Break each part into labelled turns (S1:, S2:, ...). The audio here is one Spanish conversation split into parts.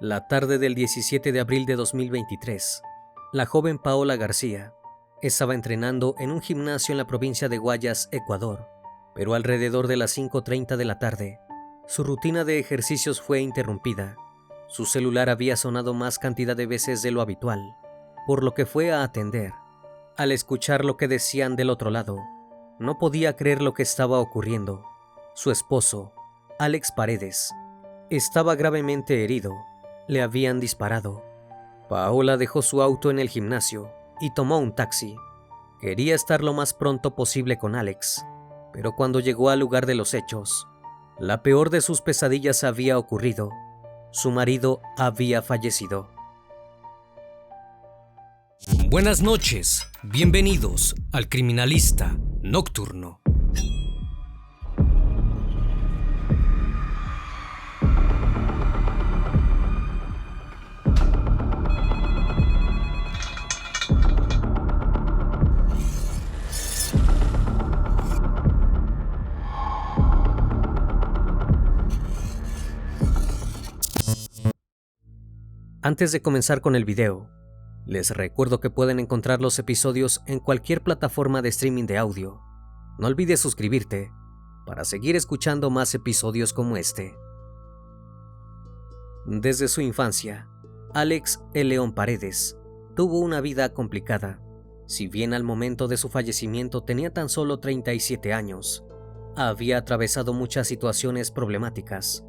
S1: La tarde del 17 de abril de 2023, la joven Paola García estaba entrenando en un gimnasio en la provincia de Guayas, Ecuador, pero alrededor de las 5:30 de la tarde, su rutina de ejercicios fue interrumpida. Su celular había sonado más cantidad de veces de lo habitual, por lo que fue a atender. Al escuchar lo que decían del otro lado, no podía creer lo que estaba ocurriendo. Su esposo, Alex Paredes, estaba gravemente herido. Le habían disparado. Paola dejó su auto en el gimnasio y tomó un taxi. Quería estar lo más pronto posible con Alex, pero cuando llegó al lugar de los hechos, la peor de sus pesadillas había ocurrido. Su marido había fallecido.
S2: Buenas noches, bienvenidos al Criminalista Nocturno.
S1: Antes de comenzar con el video, les recuerdo que pueden encontrar los episodios en cualquier plataforma de streaming de audio. No olvides suscribirte para seguir escuchando más episodios como este. Desde su infancia, Alex El León Paredes tuvo una vida complicada. Si bien al momento de su fallecimiento tenía tan solo 37 años, había atravesado muchas situaciones problemáticas.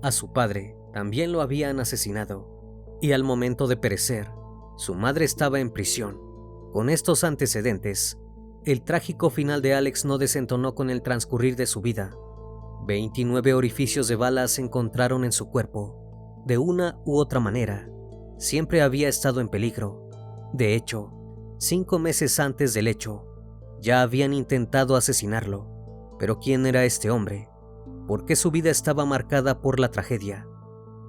S1: A su padre también lo habían asesinado, y al momento de perecer, su madre estaba en prisión. Con estos antecedentes, el trágico final de Alex no desentonó con el transcurrir de su vida. 29 orificios de balas se encontraron en su cuerpo. De una u otra manera, siempre había estado en peligro. De hecho, 5 meses antes del hecho, ya habían intentado asesinarlo. Pero ¿quién era este hombre? ¿Por qué su vida estaba marcada por la tragedia?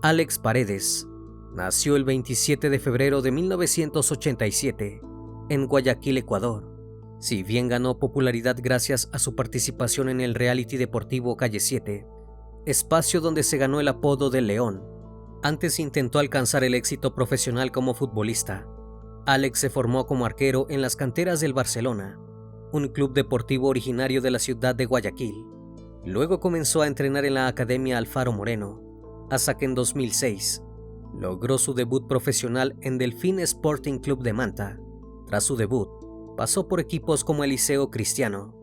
S1: Alex Paredes nació el 27 de febrero de 1987 en Guayaquil, Ecuador. Si bien ganó popularidad gracias a su participación en el reality deportivo Calle 7, espacio donde se ganó el apodo de León, antes intentó alcanzar el éxito profesional como futbolista. Alex se formó como arquero en las canteras del Barcelona, un club deportivo originario de la ciudad de Guayaquil. Luego comenzó a entrenar en la Academia Alfaro Moreno, hasta que en 2006 logró su debut profesional en Delfín Sporting Club de Manta. Tras su debut, pasó por equipos como el Liceo Cristiano,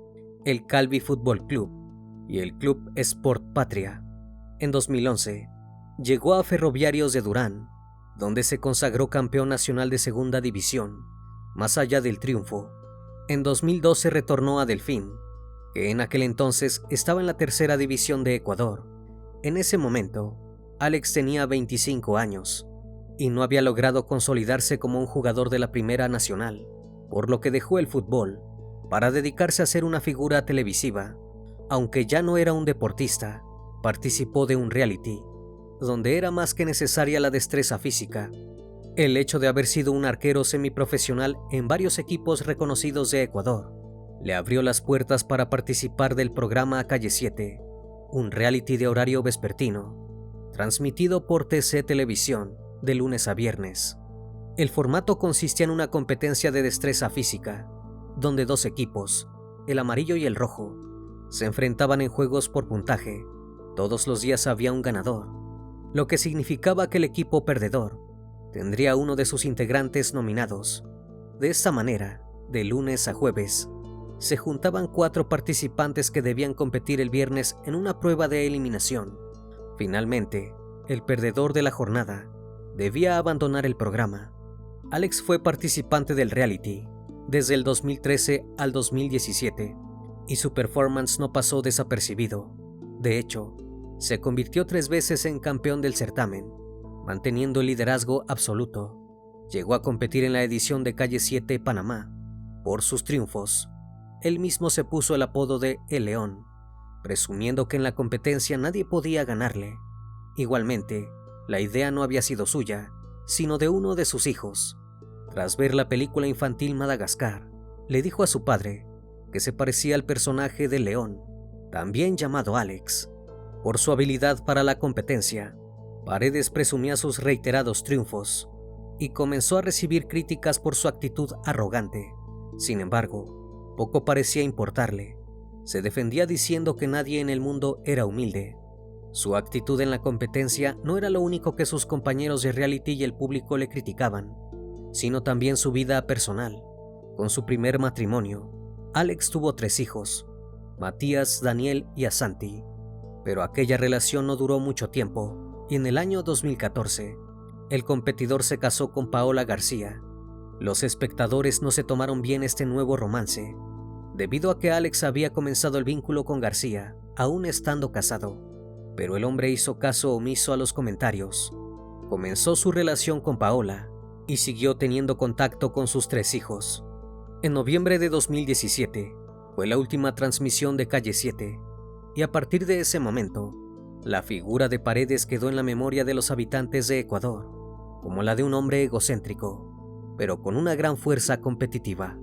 S1: el Calvi Fútbol Club y el Club Sport Patria. En 2011, llegó a Ferroviarios de Durán, donde se consagró campeón nacional de segunda división. Más allá del triunfo, en 2012 retornó a Delfín, que en aquel entonces estaba en la tercera división de Ecuador. En ese momento, Alex tenía 25 años y no había logrado consolidarse como un jugador de la Primera Nacional, por lo que dejó el fútbol para dedicarse a ser una figura televisiva. Aunque ya no era un deportista, participó de un reality, donde era más que necesaria la destreza física. El hecho de haber sido un arquero semiprofesional en varios equipos reconocidos de Ecuador le abrió las puertas para participar del programa Calle 7, un reality de horario vespertino, transmitido por TC Televisión de lunes a viernes. El formato consistía en una competencia de destreza física, donde 2 equipos, el amarillo y el rojo, se enfrentaban en juegos por puntaje. Todos los días había un ganador, lo que significaba que el equipo perdedor tendría uno de sus integrantes nominados. De esta manera, de lunes a jueves, se juntaban 4 participantes que debían competir el viernes en una prueba de eliminación. Finalmente, el perdedor de la jornada debía abandonar el programa. Alex fue participante del reality desde el 2013 al 2017 y su performance no pasó desapercibido. De hecho, se convirtió 3 veces en campeón del certamen, manteniendo el liderazgo absoluto. Llegó a competir en la edición de Calle 7 Panamá. Por sus triunfos, él mismo se puso el apodo de El León, presumiendo que en la competencia nadie podía ganarle. Igualmente, la idea no había sido suya, sino de uno de sus hijos. Tras ver la película infantil Madagascar, le dijo a su padre que se parecía al personaje de León, también llamado Alex. Por su habilidad para la competencia, Paredes presumía sus reiterados triunfos y comenzó a recibir críticas por su actitud arrogante. Sin embargo, poco parecía importarle. Se defendía diciendo que nadie en el mundo era humilde. Su actitud en la competencia no era lo único que sus compañeros de reality y el público le criticaban, sino también su vida personal. Con su primer matrimonio, Alex tuvo 3 hijos, Matías, Daniel y Asanti, pero aquella relación no duró mucho tiempo y en el año 2014, el competidor se casó con Paola García. Los espectadores no se tomaron bien este nuevo romance, debido a que Alex había comenzado el vínculo con García, aún estando casado, pero el hombre hizo caso omiso a los comentarios. Comenzó su relación con Paola y siguió teniendo contacto con sus 3 hijos. En noviembre de 2017 fue la última transmisión de Calle 7, y a partir de ese momento, la figura de Paredes quedó en la memoria de los habitantes de Ecuador como la de un hombre egocéntrico, pero con una gran fuerza competitiva.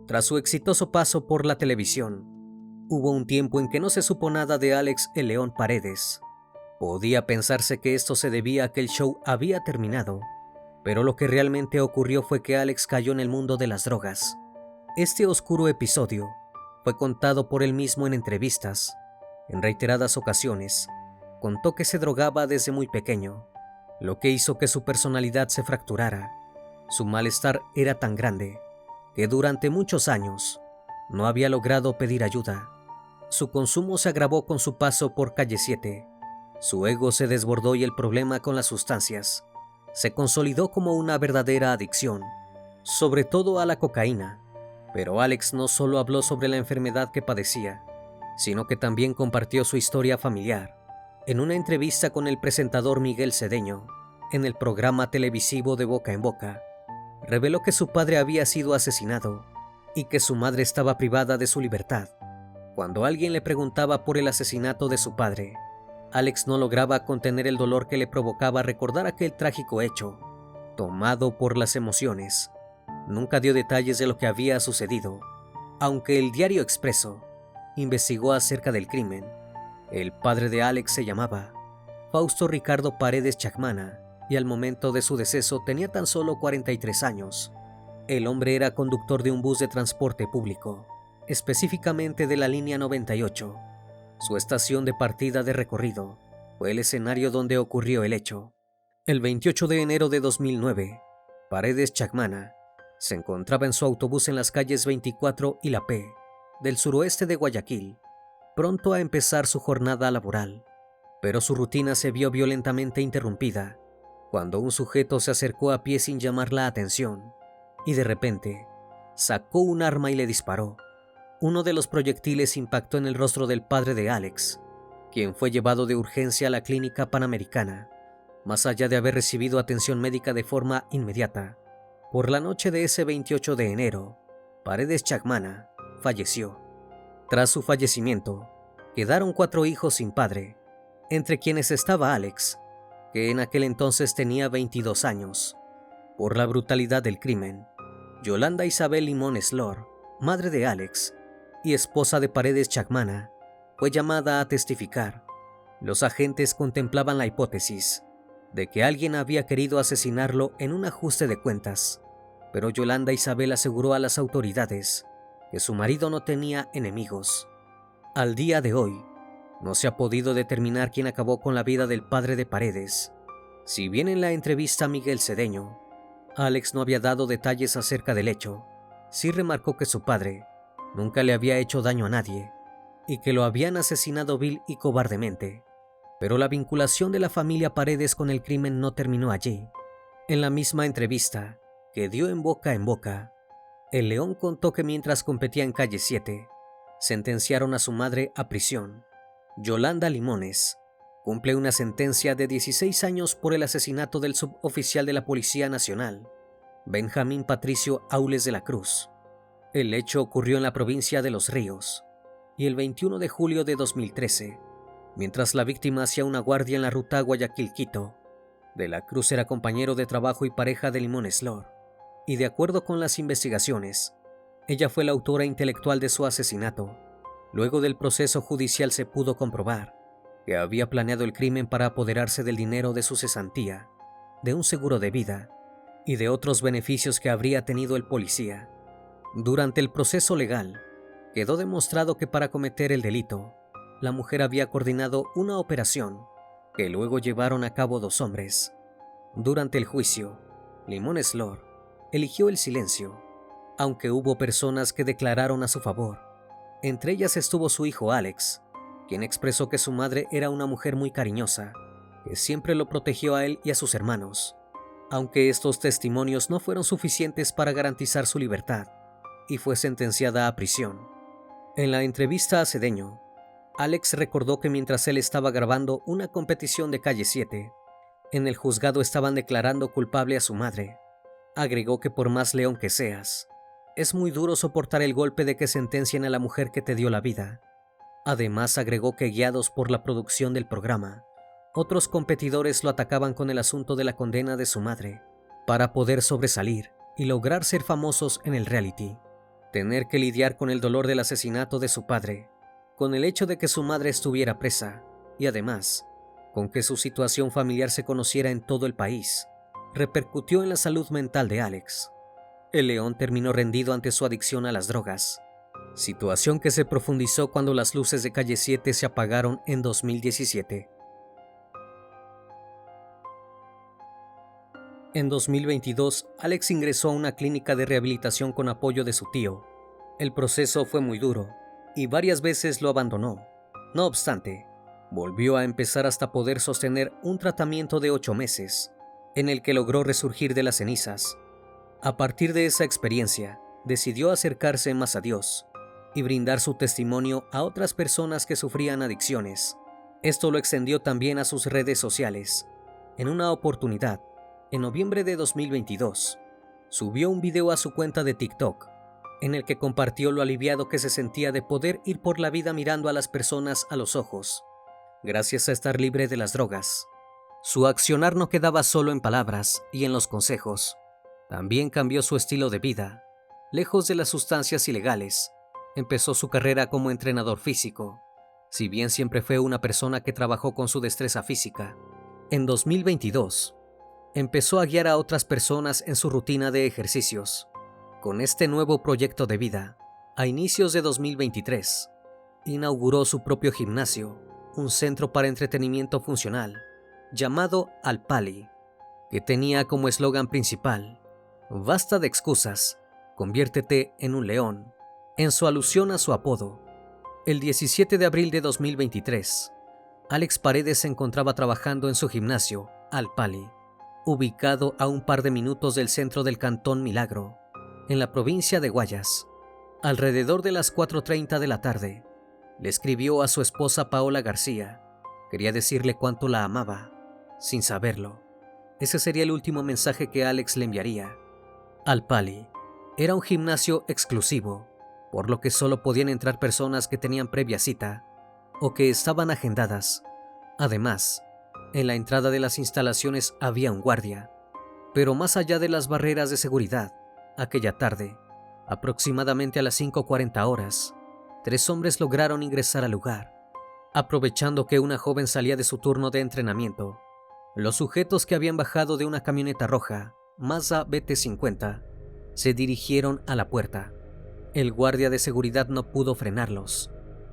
S1: Tras su exitoso paso por la televisión, hubo un tiempo en que no se supo nada de Alex el León Paredes. Podía pensarse que esto se debía a que el show había terminado, pero lo que realmente ocurrió fue que Alex cayó en el mundo de las drogas. Este oscuro episodio fue contado por él mismo en entrevistas. En reiteradas ocasiones, contó que se drogaba desde muy pequeño, lo que hizo que su personalidad se fracturara. Su malestar era tan grande que durante muchos años no había logrado pedir ayuda. Su consumo se agravó con su paso por Calle 7. Su ego se desbordó y el problema con las sustancias se consolidó como una verdadera adicción, sobre todo a la cocaína. Pero Alex no solo habló sobre la enfermedad que padecía, sino que también compartió su historia familiar. En una entrevista con el presentador Miguel Cedeño, en el programa televisivo de Boca en Boca, reveló que su padre había sido asesinado y que su madre estaba privada de su libertad. Cuando alguien le preguntaba por el asesinato de su padre, Alex no lograba contener el dolor que le provocaba recordar aquel trágico hecho. Tomado por las emociones, nunca dio detalles de lo que había sucedido, aunque el Diario Expreso investigó acerca del crimen. El padre de Alex se llamaba Fausto Ricardo Paredes Chacmana y al momento de su deceso tenía tan solo 43 años. El hombre era conductor de un bus de transporte público, específicamente de la línea 98. Su estación de partida de recorrido fue el escenario donde ocurrió el hecho. El 28 de enero de 2009, Paredes Chacmana se encontraba en su autobús en las calles 24 y La P, del suroeste de Guayaquil, pronto a empezar su jornada laboral. Pero su rutina se vio violentamente interrumpida cuando un sujeto se acercó a pie sin llamar la atención y de repente sacó un arma y le disparó. Uno de los proyectiles impactó en el rostro del padre de Alex, quien fue llevado de urgencia a la clínica Panamericana, más allá de haber recibido atención médica de forma inmediata. Por la noche de ese 28 de enero, Paredes Chacmana falleció. Tras su fallecimiento, quedaron 4 hijos sin padre, entre quienes estaba Alex, que en aquel entonces tenía 22 años. Por la brutalidad del crimen, Yolanda Isabel Limón Slor, madre de Alex y esposa de Paredes Chacmana, fue llamada a testificar. Los agentes contemplaban la hipótesis de que alguien había querido asesinarlo en un ajuste de cuentas, pero Yolanda Isabel aseguró a las autoridades que su marido no tenía enemigos. Al día de hoy, no se ha podido determinar quién acabó con la vida del padre de Paredes. Si bien en la entrevista a Miguel Cedeño, Alex no había dado detalles acerca del hecho, sí remarcó que su padre nunca le había hecho daño a nadie y que lo habían asesinado vil y cobardemente. Pero la vinculación de la familia Paredes con el crimen no terminó allí. En la misma entrevista que dio en Boca, el León contó que mientras competía en Calle 7, sentenciaron a su madre a prisión. Yolanda Limones cumple una sentencia de 16 años por el asesinato del suboficial de la Policía Nacional, Benjamín Patricio Aules de la Cruz. El hecho ocurrió en la provincia de Los Ríos, y el 21 de julio de 2013, mientras la víctima hacía una guardia en la ruta Guayaquil-Quito. De la Cruz era compañero de trabajo y pareja de Limón Slor, y de acuerdo con las investigaciones, ella fue la autora intelectual de su asesinato. Luego del proceso judicial se pudo comprobar que había planeado el crimen para apoderarse del dinero de su cesantía, de un seguro de vida y de otros beneficios que habría tenido el policía. Durante el proceso legal, quedó demostrado que para cometer el delito, la mujer había coordinado una operación que luego llevaron a cabo 2 hombres. Durante el juicio, Limón Slor eligió el silencio, aunque hubo personas que declararon a su favor. Entre ellas estuvo su hijo Alex, quien expresó que su madre era una mujer muy cariñosa, que siempre lo protegió a él y a sus hermanos, aunque estos testimonios no fueron suficientes para garantizar su libertad, y fue sentenciada a prisión. En la entrevista a Cedeño, Alex recordó que mientras él estaba grabando una competición de Calle 7, en el juzgado estaban declarando culpable a su madre. Agregó que por más león que seas, es muy duro soportar el golpe de que sentencien a la mujer que te dio la vida. Además, agregó que guiados por la producción del programa, otros competidores lo atacaban con el asunto de la condena de su madre, para poder sobresalir y lograr ser famosos en el reality. Tener que lidiar con el dolor del asesinato de su padre, con el hecho de que su madre estuviera presa y además, con que su situación familiar se conociera en todo el país, repercutió en la salud mental de Alex. El león terminó rendido ante su adicción a las drogas, situación que se profundizó cuando las luces de Calle 7 se apagaron en 2017. En 2022, Alex ingresó a una clínica de rehabilitación con apoyo de su tío. El proceso fue muy duro y varias veces lo abandonó. No obstante, volvió a empezar hasta poder sostener un tratamiento de 8 meses, en el que logró resurgir de las cenizas. A partir de esa experiencia, decidió acercarse más a Dios y brindar su testimonio a otras personas que sufrían adicciones. Esto lo extendió también a sus redes sociales. En una oportunidad, en noviembre de 2022, subió un video a su cuenta de TikTok, en el que compartió lo aliviado que se sentía de poder ir por la vida mirando a las personas a los ojos, gracias a estar libre de las drogas. Su accionar no quedaba solo en palabras y en los consejos. También cambió su estilo de vida. Lejos de las sustancias ilegales, empezó su carrera como entrenador físico. Si bien siempre fue una persona que trabajó con su destreza física, en 2022 empezó a guiar a otras personas en su rutina de ejercicios. Con este nuevo proyecto de vida, a inicios de 2023, inauguró su propio gimnasio, un centro para entretenimiento funcional, llamado Al Pali, que tenía como eslogan principal: "Basta de excusas, conviértete en un león", en su alusión a su apodo. El 17 de abril de 2023, Alex Paredes se encontraba trabajando en su gimnasio, Al Pali, ubicado a un par de minutos del centro del Cantón Milagro, en la provincia de Guayas. Alrededor de las 4:30 de la tarde, le escribió a su esposa Paola García. Quería decirle cuánto la amaba, sin saberlo. Ese sería el último mensaje que Alex le enviaría. Al Pali era un gimnasio exclusivo, por lo que solo podían entrar personas que tenían previa cita o que estaban agendadas. Además, en la entrada de las instalaciones había un guardia. Pero más allá de las barreras de seguridad, aquella tarde, aproximadamente a las 5:40 horas, 3 hombres lograron ingresar al lugar. Aprovechando que una joven salía de su turno de entrenamiento, los sujetos que habían bajado de una camioneta roja, Mazda BT50, se dirigieron a la puerta. El guardia de seguridad no pudo frenarlos,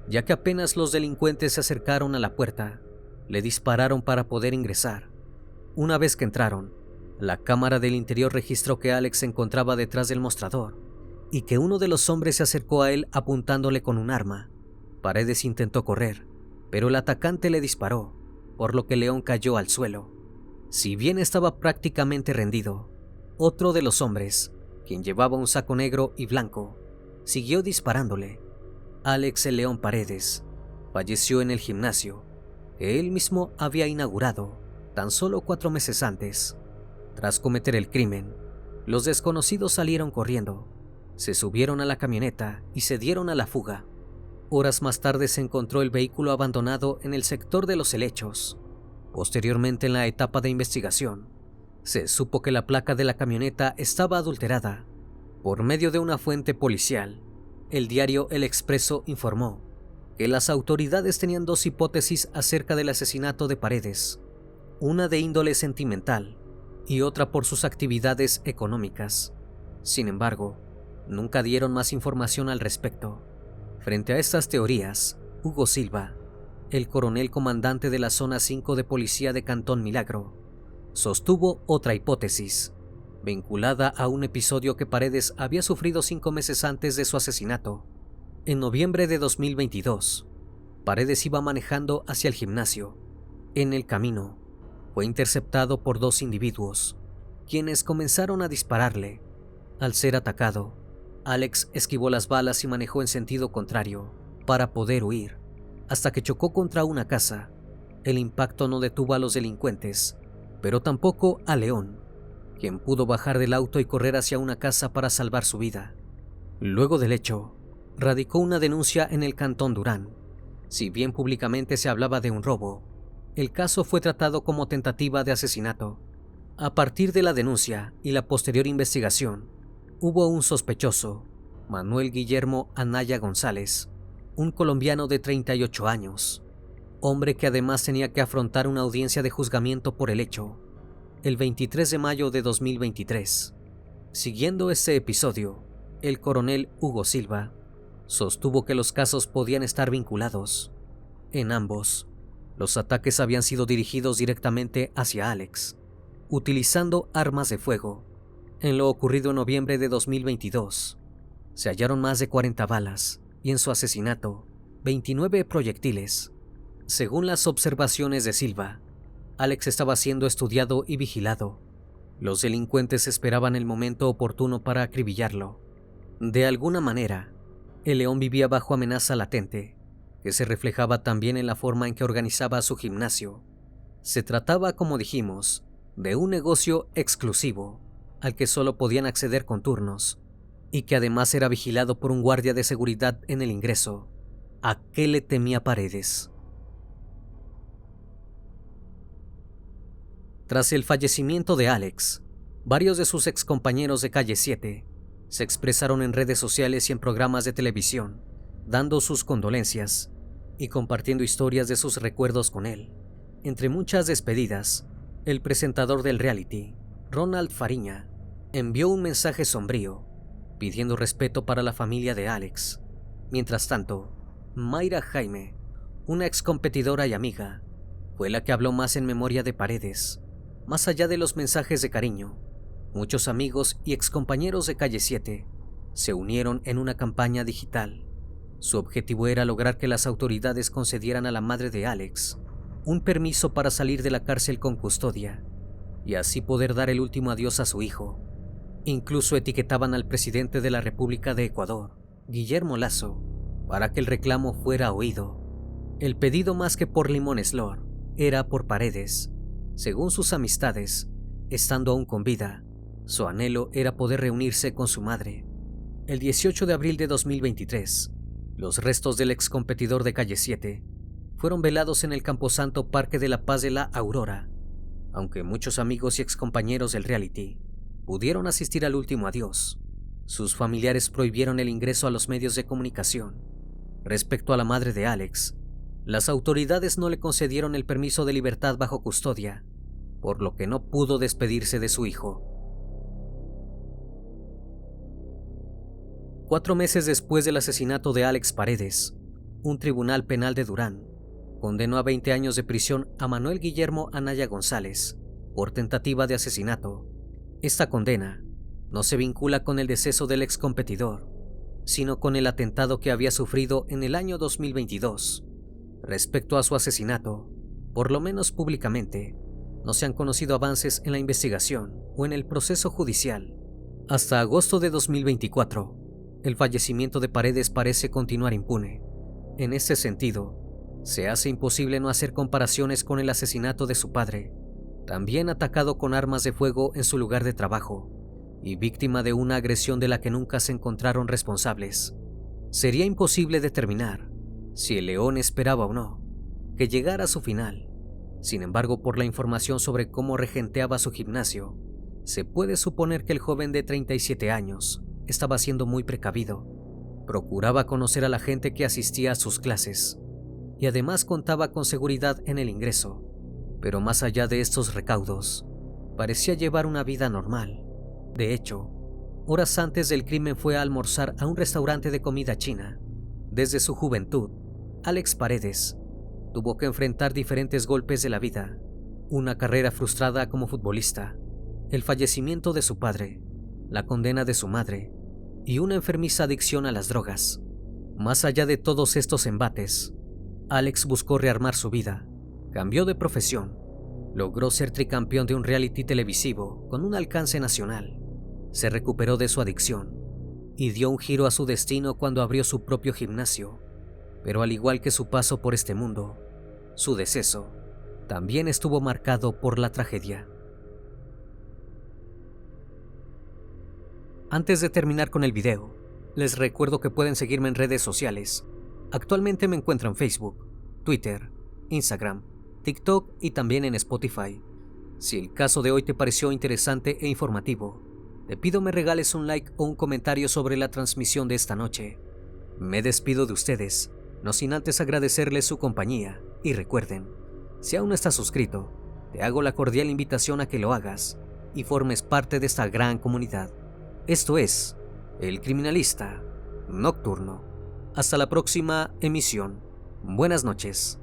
S1: ya que apenas los delincuentes se acercaron a la puerta, le dispararon para poder ingresar. Una vez que entraron, la cámara del interior registró que Alex se encontraba detrás del mostrador y que uno de los hombres se acercó a él apuntándole con un arma. Paredes intentó correr, pero el atacante le disparó, por lo que León cayó al suelo. Si bien estaba prácticamente rendido, otro de los hombres, quien llevaba un saco negro y blanco, siguió disparándole. Alex el León Paredes falleció en el gimnasio que él mismo había inaugurado tan solo 4 meses antes. Tras cometer el crimen, los desconocidos salieron corriendo, se subieron a la camioneta y se dieron a la fuga. Horas más tarde se encontró el vehículo abandonado en el sector de los helechos. Posteriormente, en la etapa de investigación, se supo que la placa de la camioneta estaba adulterada. Por medio de una fuente policial, el diario El Expreso informó que las autoridades tenían dos hipótesis acerca del asesinato de Paredes, una de índole sentimental y otra por sus actividades económicas. Sin embargo, nunca dieron más información al respecto. Frente a estas teorías, Hugo Silva, el coronel comandante de la Zona 5 de Policía de Cantón Milagro, sostuvo otra hipótesis, vinculada a un episodio que Paredes había sufrido 5 meses antes de su asesinato. En noviembre de 2022, Paredes iba manejando hacia el gimnasio. En el camino, fue interceptado por 2 individuos, quienes comenzaron a dispararle. Al ser atacado, Alex esquivó las balas y manejó en sentido contrario para poder huir, hasta que chocó contra una casa. El impacto no detuvo a los delincuentes, pero tampoco a León, quien pudo bajar del auto y correr hacia una casa para salvar su vida. Luego del hecho, radicó una denuncia en el Cantón Durán. Si bien públicamente se hablaba de un robo, el caso fue tratado como tentativa de asesinato. A partir de la denuncia y la posterior investigación, hubo un sospechoso, Manuel Guillermo Anaya González, un colombiano de 38 años, hombre que además tenía que afrontar una audiencia de juzgamiento por el hecho, el 23 de mayo de 2023. Siguiendo ese episodio, el coronel Hugo Silva sostuvo que los casos podían estar vinculados. En ambos, los ataques habían sido dirigidos directamente hacia Alex, utilizando armas de fuego. En lo ocurrido en noviembre de 2022, se hallaron más de 40 balas y en su asesinato, 29 proyectiles. Según las observaciones de Silva, Alex estaba siendo estudiado y vigilado. Los delincuentes esperaban el momento oportuno para acribillarlo. De alguna manera, el león vivía bajo amenaza latente, que se reflejaba también en la forma en que organizaba su gimnasio. Se trataba, como dijimos, de un negocio exclusivo, al que solo podían acceder con turnos, y que además era vigilado por un guardia de seguridad en el ingreso. ¿A qué le temía Paredes? Tras el fallecimiento de Alex, varios de sus excompañeros de Calle 7 se expresaron en redes sociales y en programas de televisión, dando sus condolencias y compartiendo historias de sus recuerdos con él. Entre muchas despedidas, el presentador del reality, Ronald Fariña, envió un mensaje sombrío, pidiendo respeto para la familia de Alex. Mientras tanto, Mayra Jaime, una excompetidora y amiga, fue la que habló más en memoria de Paredes. Más allá de los mensajes de cariño, muchos amigos y excompañeros de Calle 7 se unieron en una campaña digital. Su objetivo era lograr que las autoridades concedieran a la madre de Alex un permiso para salir de la cárcel con custodia y así poder dar el último adiós a su hijo. Incluso etiquetaban al presidente de la República de Ecuador, Guillermo Lasso, para que el reclamo fuera oído. El pedido, más que por Limón Slor, era por Paredes. Según sus amistades, estando aún con vida, su anhelo era poder reunirse con su madre. El 18 de abril de 2023, los restos del excompetidor de Calle 7 fueron velados en el camposanto Parque de la Paz de la Aurora. Aunque muchos amigos y excompañeros del reality pudieron asistir al último adiós, sus familiares prohibieron el ingreso a los medios de comunicación. Respecto a la madre de Alex, las autoridades no le concedieron el permiso de libertad bajo custodia, por lo que no pudo despedirse de su hijo. 4 meses después del asesinato de Alex Paredes, un tribunal penal de Durán condenó a 20 años de prisión a Manuel Guillermo Anaya González por tentativa de asesinato. Esta condena no se vincula con el deceso del excompetidor, sino con el atentado que había sufrido en el año 2022. Respecto a su asesinato, por lo menos públicamente, no se han conocido avances en la investigación o en el proceso judicial. Hasta agosto de 2024, el fallecimiento de Paredes parece continuar impune. En este sentido, se hace imposible no hacer comparaciones con el asesinato de su padre, también atacado con armas de fuego en su lugar de trabajo y víctima de una agresión de la que nunca se encontraron responsables. Sería imposible determinar si el león esperaba o no que llegara a su final. Sin embargo, por la información sobre cómo regenteaba su gimnasio, se puede suponer que el joven de 37 años estaba siendo muy precavido. Procuraba conocer a la gente que asistía a sus clases y además contaba con seguridad en el ingreso, pero más allá de estos recaudos, parecía llevar una vida normal. De hecho, horas antes del crimen fue a almorzar a un restaurante de comida china. Desde su juventud, Alex Paredes tuvo que enfrentar diferentes golpes de la vida, una carrera frustrada como futbolista, el fallecimiento de su padre, la condena de su madre y una enfermiza adicción a las drogas. Más allá de todos estos embates, Alex buscó rearmar su vida, cambió de profesión, logró ser tricampeón de un reality televisivo con un alcance nacional, se recuperó de su adicción y dio un giro a su destino cuando abrió su propio gimnasio. Pero al igual que su paso por este mundo, su deceso también estuvo marcado por la tragedia. Antes de terminar con el video, les recuerdo que pueden seguirme en redes sociales. Actualmente me encuentro en Facebook, Twitter, Instagram, TikTok y también en Spotify. Si el caso de hoy te pareció interesante e informativo, te pido me regales un like o un comentario sobre la transmisión de esta noche. Me despido de ustedes, no sin antes agradecerles su compañía, y recuerden, si aún no estás suscrito, te hago la cordial invitación a que lo hagas y formes parte de esta gran comunidad. Esto es El Criminalista Nocturno. Hasta la próxima emisión. Buenas noches.